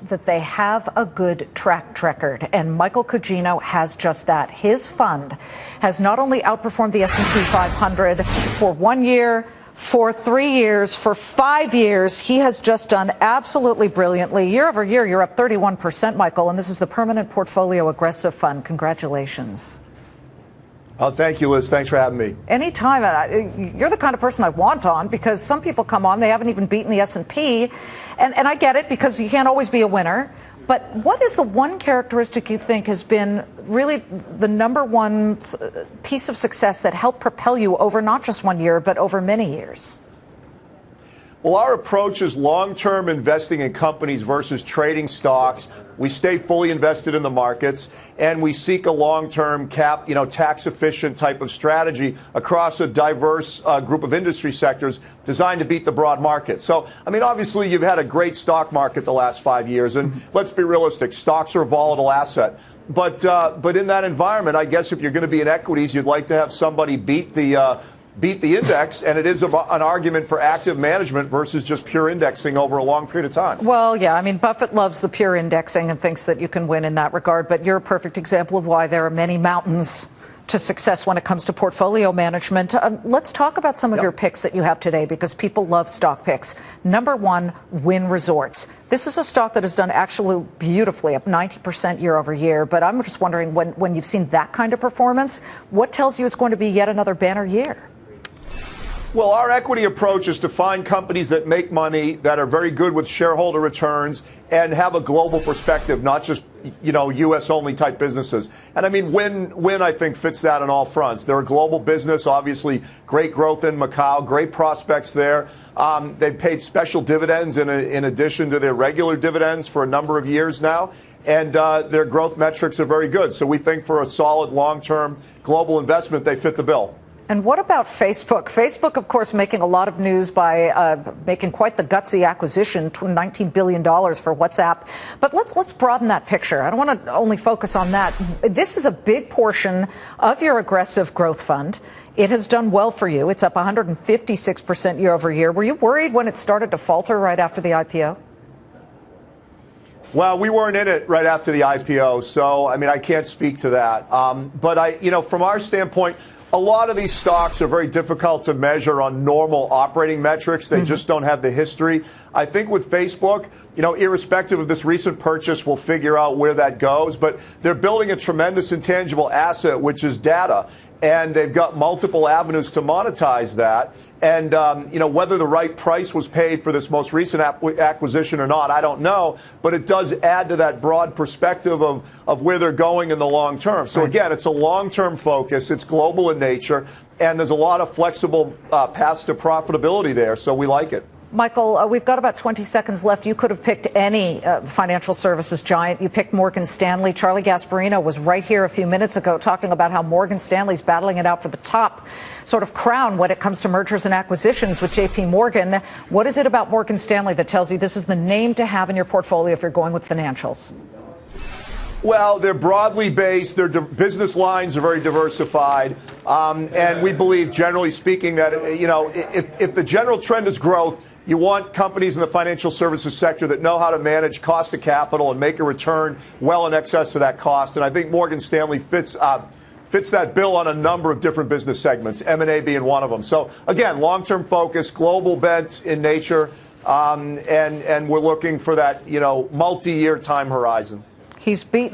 that they have a good track record, and Michael Cuggino has just that. His fund has not only outperformed the S&P 500 for 1 year, for 3 years, for 5 years. He has just done absolutely brilliantly. Year over year, you're up 31%, Michael, and this is the Permanent Portfolio Aggressive Fund. Congratulations. Oh, thank you, Liz. Thanks for having me. Anytime. You're the kind of person I want on, because some people come on, they haven't even beaten the S&P. And I get it, because you can't always be a winner. But what is the one characteristic you think has been really the number one piece of success that helped propel you over not just 1 year, but over many years? Well, our approach is long-term investing in companies versus trading stocks. We stay fully invested in the markets, and we seek a long-term tax-efficient type of strategy across a diverse group of industry sectors designed to beat the broad market. So, I mean, obviously, you've had a great stock market the last 5 years, and let's be realistic, stocks are a volatile asset. But in that environment, I guess if you're going to be in equities, you'd like to have somebody beat the index, and it is an argument for active management versus just pure indexing over a long period of time. Well, yeah, I mean, Buffett loves the pure indexing and thinks that you can win in that regard, but you're a perfect example of why there are many mountains to success when it comes to portfolio management. Let's talk about some of your picks that you have today, because people love stock picks. Number one, Wynn Resorts. This is a stock that has done actually beautifully, up 90% year over year, but I'm just wondering, when you've seen that kind of performance, what tells you it's going to be yet another banner year? Well, our equity approach is to find companies that make money, that are very good with shareholder returns, and have a global perspective, not just, U.S. only type businesses. And I mean, Wynn, I think, fits that on all fronts. They're a global business, obviously great growth in Macau, great prospects there. They've paid special dividends in addition to their regular dividends for a number of years now. And their growth metrics are very good. So we think for a solid long-term global investment, they fit the bill. And what about Facebook? Facebook, of course, making a lot of news by making quite the gutsy acquisition, $19 billion for WhatsApp. But let's broaden that picture. I don't want to only focus on that. This is a big portion of your aggressive growth fund. It has done well for you. It's up 156% year over year. Were you worried when it started to falter right after the IPO? Well, we weren't in it right after the IPO, so, I mean, I can't speak to that. But from our standpoint, a lot of these stocks are very difficult to measure on normal operating metrics. They just don't have the history. I think with Facebook, irrespective of this recent purchase, we'll figure out where that goes. But they're building a tremendous intangible asset, which is data. And they've got multiple avenues to monetize that. And, whether the right price was paid for this most recent acquisition or not, I don't know. But it does add to that broad perspective of where they're going in the long term. So, again, it's a long-term focus. It's global in nature. And there's a lot of flexible paths to profitability there. So we like it. Michael, we've got about 20 seconds left. You could have picked any financial services giant. You picked Morgan Stanley. Charlie Gasparino was right here a few minutes ago talking about how Morgan Stanley's battling it out for the top sort of crown when it comes to mergers and acquisitions with JP Morgan. What is it about Morgan Stanley that tells you this is the name to have in your portfolio if you're going with financials? Well, they're broadly based. Their business lines are very diversified. And we believe, generally speaking, that, if the general trend is growth, you want companies in the financial services sector that know how to manage cost of capital and make a return well in excess of that cost. And I think Morgan Stanley fits that bill on a number of different business segments, M&A being one of them. So, again, long-term focus, global bent in nature, and we're looking for that, multi-year time horizon. He's beaten